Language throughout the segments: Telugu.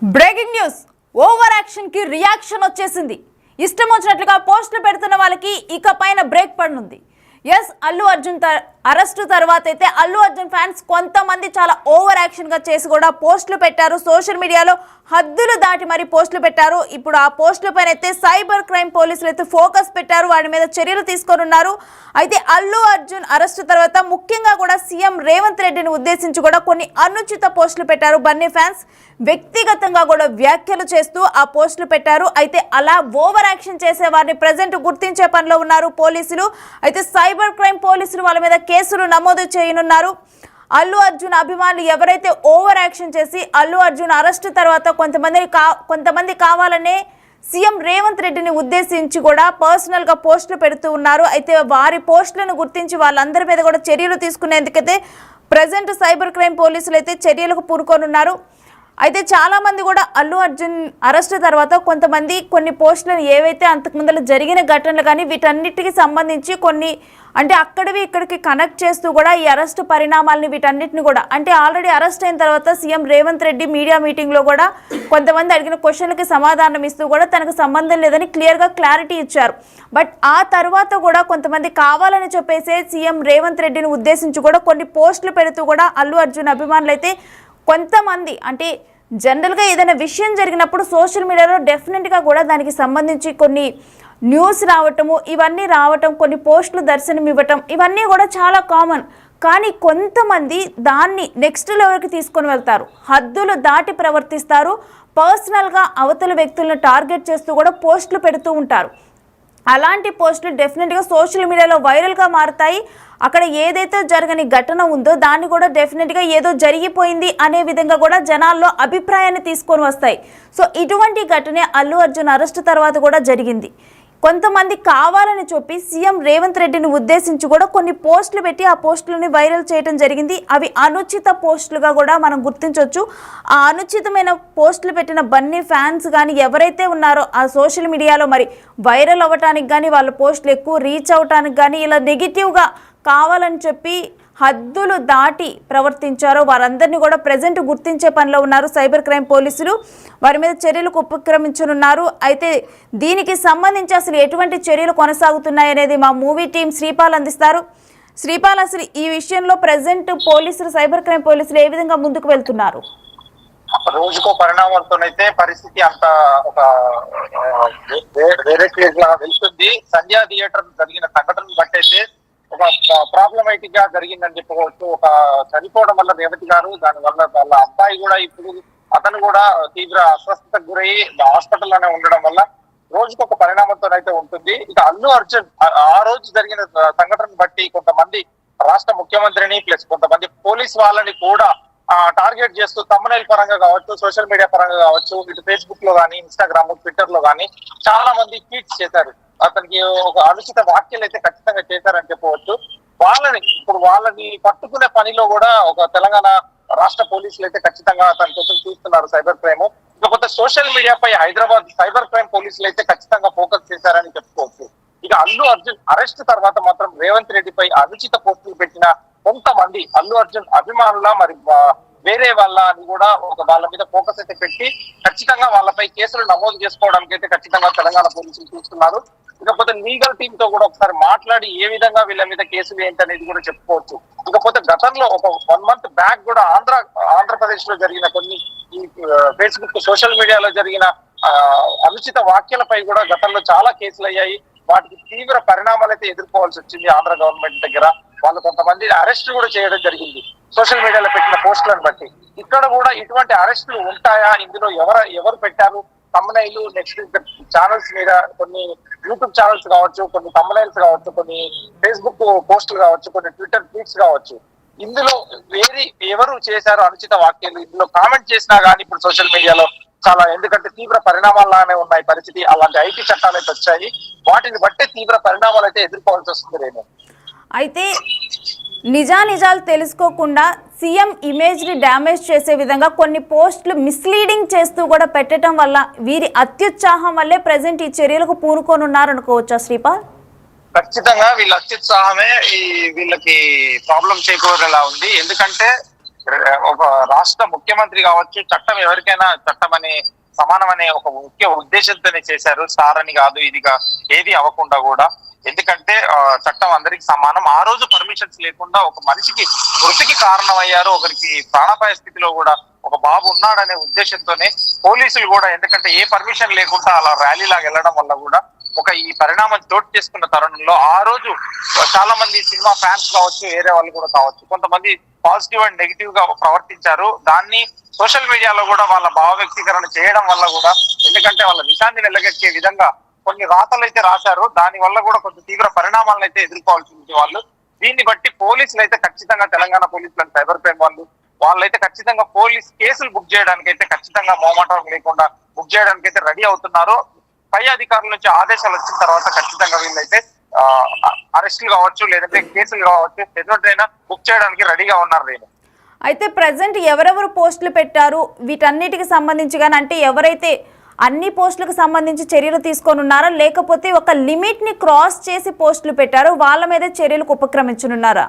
బ్రేకింగ్ న్యూస్ ఓవర్ యాక్షన్ కి రియాక్షన్ వచ్చేసింది. ఇష్టం వచ్చినట్లుగా పోస్టులు పెడుతున్న వాళ్ళకి ఇకపైన బ్రేక్ పడనుంది. ఎస్, అల్లు అర్జున్ అరెస్టు తర్వాత అయితే అల్లు అర్జున్ ఫ్యాన్స్ కొంతమంది చాలా ఓవర్ యాక్షన్ గా చేసి కూడా పోస్టులు పెట్టారు. సోషల్ మీడియాలో హద్దులు దాటి మరి పోస్టులు పెట్టారు. ఇప్పుడు ఆ పోస్టుల పైన అయితే సైబర్ క్రైమ్ పోలీసులు అయితే ఫోకస్ పెట్టారు, వాటి మీద చర్యలు తీసుకోనున్నారు. అయితే అల్లు అర్జున్ అరెస్టు తర్వాత ముఖ్యంగా కూడా సీఎం రేవంత్ రెడ్డిని ఉద్దేశించి కూడా కొన్ని అనుచిత పోస్టులు పెట్టారు. బన్నీ ఫ్యాన్స్ వ్యక్తిగతంగా కూడా వ్యాఖ్యలు చేస్తూ ఆ పోస్టులు పెట్టారు. అయితే అలా ఓవర్ యాక్షన్ చేసే వారిని ప్రజెంట్ గుర్తించే పనిలో ఉన్నారు పోలీసులు. అయితే సైబర్ క్రైమ్ పోలీసులు వాళ్ళ మీద కేసులు నమోదు చేయనున్నారు. అల్లు అర్జున్ అభిమానులు ఎవరైతే ఓవర్ యాక్షన్ చేసి అల్లు అర్జున్ అరెస్టు తర్వాత కొంతమంది కావాలనే సీఎం రేవంత్ రెడ్డిని ఉద్దేశించి కూడా పర్సనల్ గా పోస్టులు పెడుతూ ఉన్నారు. అయితే వారి పోస్టులను గుర్తించి వాళ్ళందరి మీద కూడా చర్యలు తీసుకునేందుకైతే ప్రజెంట్ సైబర్ క్రైమ్ పోలీసులు అయితే చర్యలకు పూనుకోనున్నారు. అయితే చాలా మంది కూడా అల్లు అర్జున్ అరెస్టు తర్వాత కొంతమంది కొన్ని పోస్టులను ఏవైతే అంతకుముందు జరిగిన ఘటనలు కానీ వీటన్నిటికి సంబంధించి కొన్ని అంటే అక్కడివి ఇక్కడికి కనెక్ట్ చేస్తూ కూడా ఈ అరెస్టు పరిణామాలని వీటన్నిటిని కూడా అంటే ఆల్రెడీ అరెస్ట్ అయిన తర్వాత సీఎం రేవంత్ రెడ్డి మీడియా మీటింగ్లో కూడా కొంతమంది అడిగిన క్వశ్చన్లకి సమాధానం ఇస్తూ కూడా తనకు సంబంధం లేదని క్లారిటీ ఇచ్చారు. బట్ ఆ తర్వాత కూడా కొంతమంది కావాలని చెప్పేసి సీఎం రేవంత్ రెడ్డిని ఉద్దేశించి కూడా కొన్ని పోస్టులు పెడుతూ కూడా అల్లు అర్జున్ అభిమానులు అయితే కొంతమంది అంటే జనరల్గా ఏదైనా విషయం జరిగినప్పుడు సోషల్ మీడియాలో డెఫినెట్గా కూడా దానికి సంబంధించి కొన్ని న్యూస్ రావటము ఇవన్నీ రావటం, కొన్ని పోస్టులు దర్శనం ఇవ్వటం ఇవన్నీ కూడా చాలా కామన్. కానీ కొంతమంది దాన్ని నెక్స్ట్ లెవెల్కి తీసుకొని వెళ్తారు, హద్దులు దాటి ప్రవర్తిస్తారు, పర్సనల్గా అవతల వ్యక్తులను టార్గెట్ చేస్తూ కూడా పోస్టులు పెడుతూ ఉంటారు. అలాంటి పోస్టులు డెఫినెట్గా సోషల్ మీడియాలో వైరల్గా మారుతాయి. అక్కడ ఏదైతే జరగని ఘటన ఉందో దాన్ని కూడా డెఫినెట్గా ఏదో జరిగిపోయింది అనే విధంగా కూడా జనాల్లో అభిప్రాయాన్ని తీసుకొని వస్తాయి. సో ఇటువంటి ఘటనే అల్లు అర్జున్ అరెస్టు తర్వాత కూడా జరిగింది. కొంతమంది కావాలని చెప్పి సీఎం రేవంత్ రెడ్డిని ఉద్దేశించి కూడా కొన్ని పోస్టులు పెట్టి ఆ పోస్టులని వైరల్ చేయడం జరిగింది. అవి అనుచిత పోస్టులుగా కూడా మనం గుర్తించవచ్చు. ఆ అనుచితమైన పోస్టులు పెట్టిన బన్నీ ఫ్యాన్స్ కానీ ఎవరైతే ఉన్నారో ఆ సోషల్ మీడియాలో మరి వైరల్ అవ్వటానికి కానీ వాళ్ళ పోస్టులు ఎక్కువ రీచ్ అవ్వటానికి కానీ ఇలా నెగిటివ్గా కావాలని చెప్పి హద్దులు దాటి ప్రవర్తించారో వారందరినీ కూడా ప్రజెంట్ గుర్తించే పనిలో ఉన్నారు సైబర్ క్రైమ్ పోలీసులు. వారి మీద చర్యలకు ఉపక్రమించనున్నారు. అయితే దీనికి సంబంధించి అసలు ఎటువంటి చర్యలు కొనసాగుతున్నాయనేది మా మూవీ టీం శ్రీపాల్ అందిస్తారు. శ్రీపాల్, అసలు ఈ విషయంలో ప్రజెంట్ పోలీసులు సైబర్ క్రైమ్ పోలీసులు ఏ విధంగా ముందుకు వెళ్తున్నారు? రోజుకో పరిణామాలతోనైతే పరిస్థితి అంత ఒక వేరే స్టేజ్ లాగా వెళ్తుంది. సంధ్యా థియేటర్ జరిగిన సంఘటన బట్టయితే ఒక ప్రాబ్లమేటిక్ గా జరిగిందని చెప్పుకోవచ్చు. ఒక చనిపోవడం వల్ల రేవతి గారు, దాని వల్ల వాళ్ళ అబ్బాయి కూడా ఇప్పుడు అతను కూడా తీవ్ర అస్వస్థతకు గురయ్యి హాస్పిటల్లోనే ఉండడం వల్ల రోజుకొక పరిణామంతోనైతే ఉంటుంది. ఇక అల్లు అర్జున్ ఆ రోజు జరిగిన సంఘటన బట్టి కొంతమంది రాష్ట్ర ముఖ్యమంత్రిని ప్లస్ కొంతమంది పోలీస్ వాళ్ళని కూడా టార్గెట్ చేస్తూ తమ్మునైల్ పరంగా కావచ్చు, సోషల్ మీడియా పరంగా కావచ్చు, ఇటు ఫేస్బుక్ లో కానీ, ఇన్స్టాగ్రామ్, ట్విట్టర్ లో కానీ చాలా మంది ట్వీట్స్ చేశారు. అతనికి ఒక అనుచిత వ్యాఖ్యలు అయితే ఖచ్చితంగా చేశారని చెప్పవచ్చు. వాళ్ళని పట్టుకునే పనిలో కూడా ఒక తెలంగాణ రాష్ట్ర పోలీసులు అయితే ఖచ్చితంగా అతని కోసం చూస్తున్నారు సైబర్ క్రైమ్. ఇకపోతే సోషల్ మీడియాపై హైదరాబాద్ సైబర్ క్రైమ్ పోలీసులు అయితే ఖచ్చితంగా ఫోకస్ చేశారని చెప్పుకోవచ్చు. ఇక అల్లు అర్జున్ అరెస్ట్ తర్వాత మాత్రం రేవంత్ రెడ్డిపై అనుచిత పోస్టులు పెట్టిన కొంతమంది అల్లు అర్జున్ అభిమానుల మరి వేరే వాళ్ళ అని కూడా వాళ్ళ మీద ఫోకస్ అయితే పెట్టి ఖచ్చితంగా వాళ్ళపై కేసులు నమోదు చేసుకోవడానికి అయితే ఖచ్చితంగా తెలంగాణ పోలీసులు చూస్తున్నారు. ఇకపోతే లీగల్ టీమ్ తో కూడా ఒకసారి మాట్లాడి ఏ విధంగా వీళ్ళ మీద కేసులు ఏంటనేది కూడా చెప్పుకోవచ్చు. ఇకపోతే గతంలో ఒక 1 month బ్యాక్ కూడా ఆంధ్రప్రదేశ్ లో జరిగిన కొన్ని ఈ ఫేస్బుక్ సోషల్ మీడియాలో జరిగిన అనుచిత వ్యాఖ్యలపై కూడా గతంలో చాలా కేసులు అయ్యాయి. వాటికి తీవ్ర పరిణామాలు అయితే ఎదుర్కోవాల్సి వచ్చింది ఆంధ్ర గవర్నమెంట్ దగ్గర. వాళ్ళు కొంతమంది అరెస్ట్ కూడా చేయడం జరిగింది సోషల్ మీడియాలో పెట్టిన పోస్టులను బట్టి. ఇక్కడ కూడా ఇటువంటి అరెస్టులు ఉంటాయా, ఇందులో ఎవరు పెట్టారు, తమ్మునైలు నెక్స్ట్ ఛానల్స్ మీద కొన్ని యూట్యూబ్ ఛానల్స్ కావచ్చు, కొన్ని తమ్మునైల్స్ కావచ్చు, కొన్ని ఫేస్బుక్ పోస్టులు కావచ్చు, కొన్ని ట్విట్టర్ ట్వీట్స్ కావచ్చు, ఇందులో ఎవరు చేశారు అనుచిత వాక్యాలు, ఇందులో కామెంట్ చేసినా కానీ ఇప్పుడు సోషల్ మీడియాలో చాలా ఎందుకంటే తీవ్ర పరిణామాల్లానే ఉన్నాయి పరిస్థితి. అలాంటి ఐటీ చట్టాలు అయితే వచ్చాయి, వాటిని బట్టే తీవ్ర పరిణామాలు అయితే ఎదుర్కోవాల్సి వస్తుంది. నేను అయితే నిజాలు తెలుసుకోకుండా సీఎం ఇమేజ్ని డ్యామేజ్ చేసే విధంగా కొన్ని పోస్టులు మిస్లీడింగ్ చేస్తూ కూడా పెట్టడం వల్ల వీరి అత్యుత్సాహం వల్లే ప్రజెంట్ ఈ చర్యలకు పూనుకోనున్నారనుకోవచ్చా శ్రీపాల్? ఖచ్చితంగా వీళ్ళ అత్యుత్సాహమే వీళ్ళకి ప్రాబ్లం చేకూరేలా ఉంది. ఎందుకంటే ఒక రాష్ట్ర ముఖ్యమంత్రి కావచ్చు, చట్టం ఎవరికైనా చట్టం అనే సమానం అనే ఒక ముఖ్య ఉద్దేశంతోనే చేశారు. సార్ అని కాదు, ఇదిగా ఏది అవ్వకుండా కూడా. ఎందుకంటే చట్టం అందరికి సమానం. ఆ రోజు పర్మిషన్స్ లేకుండా ఒక మనిషికి మృతికి కారణమయ్యారు. ఒకరికి ప్రాణాపాయ స్థితిలో కూడా ఒక బాబు ఉన్నాడనే ఉద్దేశంతోనే పోలీసులు కూడా, ఎందుకంటే ఏ పర్మిషన్ లేకుండా అలా ర్యాలీ లాగా వెళ్ళడం వల్ల కూడా ఒక ఈ పరిణామం చోటు చేసుకున్న తరుణంలో ఆ రోజు చాలా మంది సినిమా ఫ్యాన్స్ కావచ్చు, వేరే వాళ్ళు కూడా కావచ్చు, కొంతమంది పాజిటివ్ అండ్ నెగిటివ్ గా ప్రవర్తించారు. దాన్ని సోషల్ మీడియాలో కూడా వాళ్ళ భావ వ్యక్తీకరణ చేయడం వల్ల కూడా, ఎందుకంటే వాళ్ళ నిశాన్ని వెళ్ళగక్కే విధంగా కొన్ని రాతలు అయితే రాశారు. దాని వల్ల కూడా కొంచెం తీవ్ర పరిణామాలను అయితే ఎదుర్కోవాల్సి ఉంది వాళ్ళు. దీన్ని బట్టి పోలీసులు అయితే ఖచ్చితంగా, తెలంగాణ పోలీసులు సైబర్ క్రైమ్ వాళ్ళైతే ఖచ్చితంగా పోలీస్ కేసులు బుక్ చేయడానికి అయితే ఖచ్చితంగా మొహమాటం లేకుండా బుక్ చేయడానికి అయితే రెడీ అవుతున్నారు. పై అధికారుల నుంచి ఆదేశాలు వచ్చిన తర్వాత ఖచ్చితంగా వీళ్ళైతే అరెస్టులు కావచ్చు, లేదంటే కేసులు కావచ్చు, ఎదుటైనా బుక్ చేయడానికి రెడీగా ఉన్నారు. నేను అయితే ప్రజెంట్ ఎవరెవరు పోస్టులు పెట్టారు వీటన్నిటికి సంబంధించి కానీ, అంటే ఎవరైతే అన్ని పోస్టులకు సంబంధించి చర్యలు తీసుకొని ఉన్నారా, లేకపోతే ఒక లిమిట్ ని క్రాస్ చేసి పోస్టులు పెట్టారు వాళ్ళ మీద చర్యలకు ఉపక్రమించనున్నారా?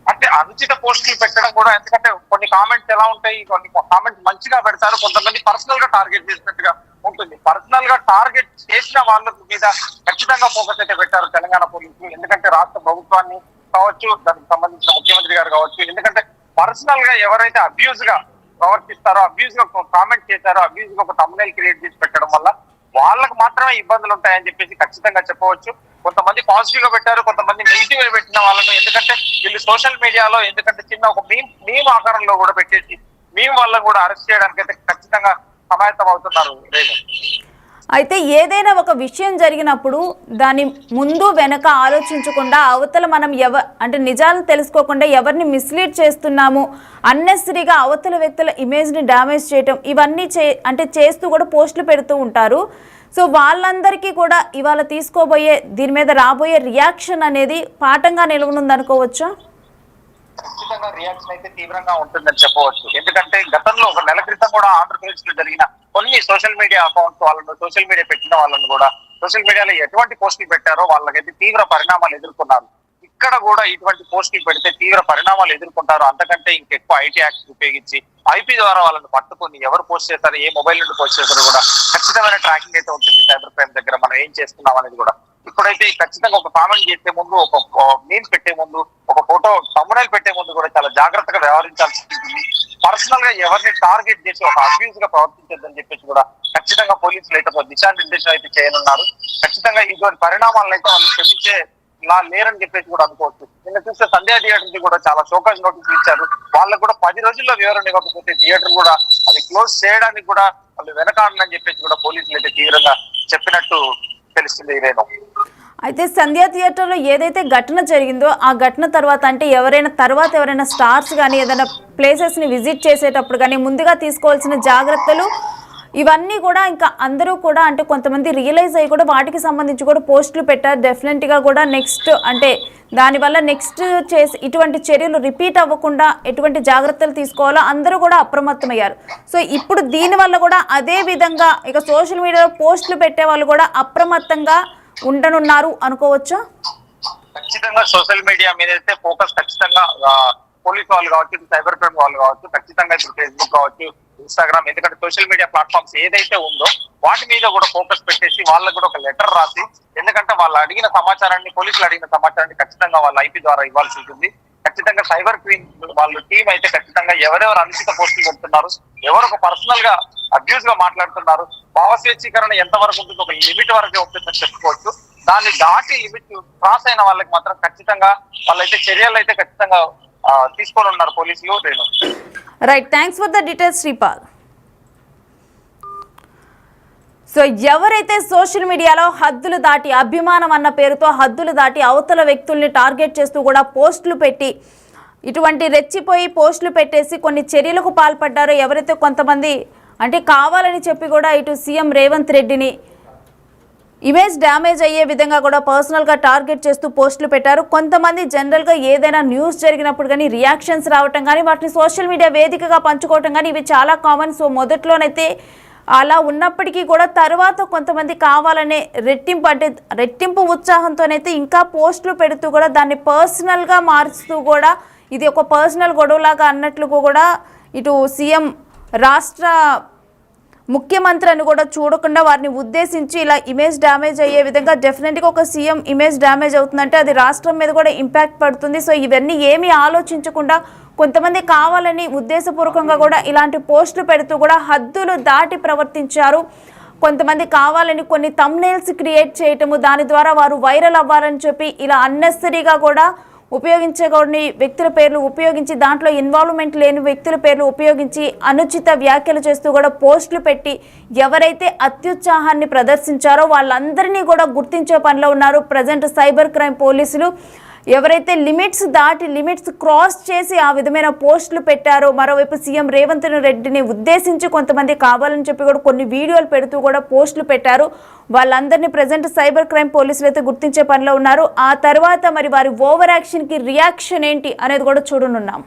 అంటే అనుచిత పోస్టులు పెట్టడం కూడా, ఎందుకంటే కొన్ని కామెంట్స్ ఎలా ఉంటాయి, కొన్ని కామెంట్స్ మంచిగా పెడతారు, కొంతమంది పర్సనల్ గా టార్గెట్ చేసినట్టుగా ఉంటుంది. పర్సనల్ గా టార్గెట్ చేసిన వాళ్ళ మీద ఖచ్చితంగా ఫోకస్ అయితే పెట్టారు తెలంగాణ పోలీసులు. ఎందుకంటే రాష్ట్ర ప్రభుత్వాన్ని కావచ్చు, దానికి సంబంధించిన ముఖ్యమంత్రి గారు కావచ్చు, ఎందుకంటే పర్సనల్ గా ఎవరైతే అబ్యూజ్ గా ప్రవర్తిస్తారో, అబ్యూజ్ గా కామెంట్ చేశారో, అబ్యూజ్ గా ఒక thumbnail క్రియేట్ చేసి పెట్టడం వల్ల వాళ్ళకు మాత్రమే ఇబ్బందులు ఉంటాయని చెప్పేసి ఖచ్చితంగా చెప్పవచ్చు. కొంతమంది పాజిటివ్ గా పెట్టారు, కొంతమంది నెగిటివ్ గా పెట్టిన వాళ్ళను, ఎందుకంటే వీళ్ళు సోషల్ మీడియాలో ఎందుకంటే చిన్న ఒక మీమ్ ఆకారంలో కూడా పెట్టేసి వాళ్ళని కూడా అరెస్ట్ చేయడానికి అయితే ఖచ్చితంగా సమాయత్తం అవుతున్నారు. అయితే ఏదైనా ఒక విషయం జరిగినప్పుడు దాని ముందు వెనక ఆలోచించకుండా అవతల మనం అంటే నిజాలను తెలుసుకోకుండా ఎవరిని మిస్లీడ్ చేస్తున్నాము, అన్నెసరీగా అవతల వ్యక్తుల ఇమేజ్ని డ్యామేజ్ చేయటం, ఇవన్నీ చేస్తూ కూడా పోస్టులు పెడుతూ ఉంటారు. సో వాళ్ళందరికీ కూడా ఇవాళ దీని మీద రాబోయే రియాక్షన్ అనేది పాఠంగా నిలవనుంది అనుకోవచ్చా? ఖచ్చితంగా రియాక్షన్ అయితే తీవ్రంగా ఉంటుందని చెప్పవచ్చు. ఎందుకంటే గతంలో ఒక నెల క్రితం కూడా ఆంధ్రప్రదేశ్ లో జరిగిన కొన్ని సోషల్ మీడియా అకౌంట్స్ వాళ్ళను, సోషల్ మీడియా పెట్టిన వాళ్ళను కూడా సోషల్ మీడియాలో ఎటువంటి పోస్టులు పెట్టారో వాళ్ళకైతే తీవ్ర పరిణామాలు ఎదుర్కొన్నారు. ఇక్కడ కూడా ఇటువంటి పోస్టులు పెడితే తీవ్ర పరిణామాలు ఎదుర్కొంటారు. అంతకంటే ఇంకెక్కువ ఐటీ యాక్ట్ ఉపయోగించి ఐపీ ద్వారా వాళ్ళని పట్టుకుని ఎవరు పోస్ట్ చేస్తారు, ఏ మొబైల్ నుండి పోస్ట్ చేస్తారో కూడా ఖచ్చితమైన ట్రాకింగ్ అయితే ఉంటుంది సైబర్ క్రైమ్ దగ్గర. మనం ఏం చేస్తున్నాం అనేది కూడా ఇప్పుడైతే ఖచ్చితంగా ఒక కామెంట్ చేసే ముందు, ఒక మీమ్స్ పెట్టే ముందు, ఒక ఫోటో thumbnail పెట్టే ముందు కూడా చాలా జాగ్రత్తగా వ్యవహరించాల్సి ఉంటుంది. పర్సనల్ గా ఎవరిని టార్గెట్ చేసి ఒక అబ్యూజ్ గా ప్రవర్తించద్దని చెప్పేసి కూడా ఖచ్చితంగా పోలీసులు అయితే దిశానిర్దేశం అయితే చేయనున్నారు. ఖచ్చితంగా ఇటువంటి పరిణామాలను అయితే వాళ్ళు క్షమించే లేరని చెప్పేసి కూడా అనుకోవచ్చు. నిన్న చూస్తే సంధ్యా థియేటర్ కి కూడా చాలా షోకాజ్ నోటీసులు ఇచ్చారు. వాళ్ళకు కూడా 10 రోజుల్లో వివరణ ఇవ్వకపోతే థియేటర్ కూడా అది క్లోజ్ చేయడానికి కూడా వాళ్ళు వెనకాడని చెప్పేసి కూడా పోలీసులు అయితే తీవ్రంగా చెప్పినట్టు తెలుస్తుంది. ఇదేనో అయితే సంధ్యా థియేటర్లో ఏదైతే ఘటన జరిగిందో ఆ ఘటన తర్వాత ఎవరైనా స్టార్స్ కానీ ఏదైనా ప్లేసెస్ని విజిట్ చేసేటప్పుడు కానీ ముందుగా తీసుకోవాల్సిన జాగ్రత్తలు ఇవన్నీ కూడా ఇంకా అందరూ కూడా కొంతమంది రియలైజ్ అయ్యి కూడా వాటికి సంబంధించి కూడా పోస్టులు పెట్టారు. డెఫినెట్గా కూడా నెక్స్ట్ దానివల్ల నెక్స్ట్ ఇటువంటి చర్యలు రిపీట్ అవ్వకుండా ఎటువంటి జాగ్రత్తలు తీసుకోవాలో అందరూ కూడా అప్రమత్తమయ్యారు. సో ఇప్పుడు దీనివల్ల కూడా అదే విధంగా ఇక సోషల్ మీడియాలో పోస్టులు పెట్టే వాళ్ళు కూడా అప్రమత్తంగా ఉండనున్నారు అనుకోవచ్చా? ఖచ్చితంగా సోషల్ మీడియా మీద అయితే ఫోకస్ ఖచ్చితంగా పోలీస్ వాళ్ళు కావచ్చు, సైబర్ క్రైమ్ వాళ్ళు కావచ్చు, ఖచ్చితంగా ఇప్పుడు ఫేస్బుక్ కావచ్చు, ఇన్స్టాగ్రామ్, ఎందుకంటే సోషల్ మీడియా ప్లాట్ఫామ్స్ ఏదైతే ఉందో వాటి మీద కూడా ఫోకస్ పెట్టేసి వాళ్ళకు కూడా ఒక లెటర్ రాసి, ఎందుకంటే వాళ్ళు అడిగిన సమాచారాన్ని, పోలీసులు అడిగిన సమాచారాన్ని ఖచ్చితంగా వాళ్ళ ఐపీ ద్వారా ఇవ్వాల్సి ఉంటుంది. ఖచ్చితంగా సైబర్ క్రైమ్ వాళ్ళ టీం అయితే ఖచ్చితంగా ఎవరెవరు అనుచిత పోస్టులు పెడుతున్నారు, ఎవరు ఒక పర్సనల్ గా అబ్యూజ్ గా మాట్లాడుతున్నారు, భావ స్వేచ్ఛీకరణ ఎంత వరకు ఉంటుంది, ఒక లిమిట్ వరకే ఉంటుందని చెప్పుకోవచ్చు. దాన్ని దాటి లిమిట్ క్రాస్ అయిన వాళ్ళకి మాత్రం ఖచ్చితంగా వాళ్ళైతే చర్యలు అయితే ఖచ్చితంగా తీసుకొని ఉన్నారు పోలీసులు. Right, thanks for the details Sripal. So ఎవరైతే సోషల్ మీడియాలో హద్దులు దాటి అభిమానం అన్న పేరుతో హద్దులు దాటి అవతల వ్యక్తుల్ని టార్గెట్ చేస్తూ కూడా పోస్టులు పెట్టి ఇటువంటి రెచ్చిపోయి పోస్టులు పెట్టేసి కొన్ని చర్యలకు పాల్పడ్డారో, ఎవరైతే కొంతమంది కావాలని చెప్పి కూడా ఇటు సీఎం రేవంత్ రెడ్డిని ఇమేజ్ డ్యామేజ్ అయ్యే విధంగా కూడా పర్సనల్గా టార్గెట్ చేస్తూ పోస్టులు పెట్టారు. కొంతమంది జనరల్గా ఏదైనా న్యూస్ జరిగినప్పుడు కానీ రియాక్షన్స్ రావటం కానీ వాటిని సోషల్ మీడియా వేదికగా పంచుకోవటం కానీ ఇవి చాలా కామన్. సో మొదట్లోనైతే అలా ఉన్నప్పటికీ కూడా తర్వాత కొంతమంది కావాలనే రెట్టింపు ఉత్సాహంతోనైతే ఇంకా పోస్టులు పెడుతూ కూడా దాన్ని పర్సనల్గా మారుస్తూ కూడా ఇది ఒక పర్సనల్ గొడవలాగా అన్నట్లు కూడా ఇటు సీఎం రాష్ట్ర ముఖ్యమంత్రి అని కూడా చూడకుండా వారిని ఉద్దేశించి ఇలా ఇమేజ్ డ్యామేజ్ అయ్యే విధంగా డెఫినెట్గా ఒక సీఎం ఇమేజ్ డ్యామేజ్ అవుతుందంటే అది రాష్ట్రం మీద కూడా ఇంపాక్ట్ పడుతుంది. సో ఇవన్నీ ఏమీ ఆలోచించకుండా కొంతమంది కావాలని ఉద్దేశపూర్వకంగా కూడా ఇలాంటి పోస్టులు పెడుతూ కూడా హద్దులు దాటి ప్రవర్తించారు. కొంతమంది కావాలని కొన్ని థంబ్నెయిల్స్ క్రియేట్ చేయటము, దాని ద్వారా వారు వైరల్ అవ్వాలని చెప్పి ఇలా అన్నెసరీగా కూడా ఉపయోగించే కొన్ని వ్యక్తుల పేర్లు ఉపయోగించి దాంట్లో ఇన్వాల్వ్మెంట్ లేని వ్యక్తుల పేర్లు ఉపయోగించి అనుచిత వ్యాఖ్యలు చేస్తూ కూడా పోస్టులు పెట్టి ఎవరైతే అత్యుత్సాహాన్ని ప్రదర్శించారో వాళ్ళందరినీ కూడా గుర్తించే పనిలో ఉన్నారు ప్రజెంట్ సైబర్ క్రైమ్ పోలీసులు. ఎవరైతే లిమిట్స్ క్రాస్ చేసి ఆ విధమైన పోస్టులు పెట్టారో, మరోవైపు సీఎం రేవంత్ రెడ్డిని ఉద్దేశించి కొంతమంది కావాలని చెప్పి కూడా కొన్ని వీడియోలు పెడుతూ కూడా పోస్టులు పెట్టారు. వాళ్ళందరినీ ప్రజెంట్ సైబర్ క్రైమ్ పోలీసులు అయితే గుర్తించే పనిలో ఉన్నారు. ఆ తర్వాత మరి వారి ఓవర్ యాక్షన్కి రియాక్షన్ ఏంటి అనేది కూడా చూడనున్నాం.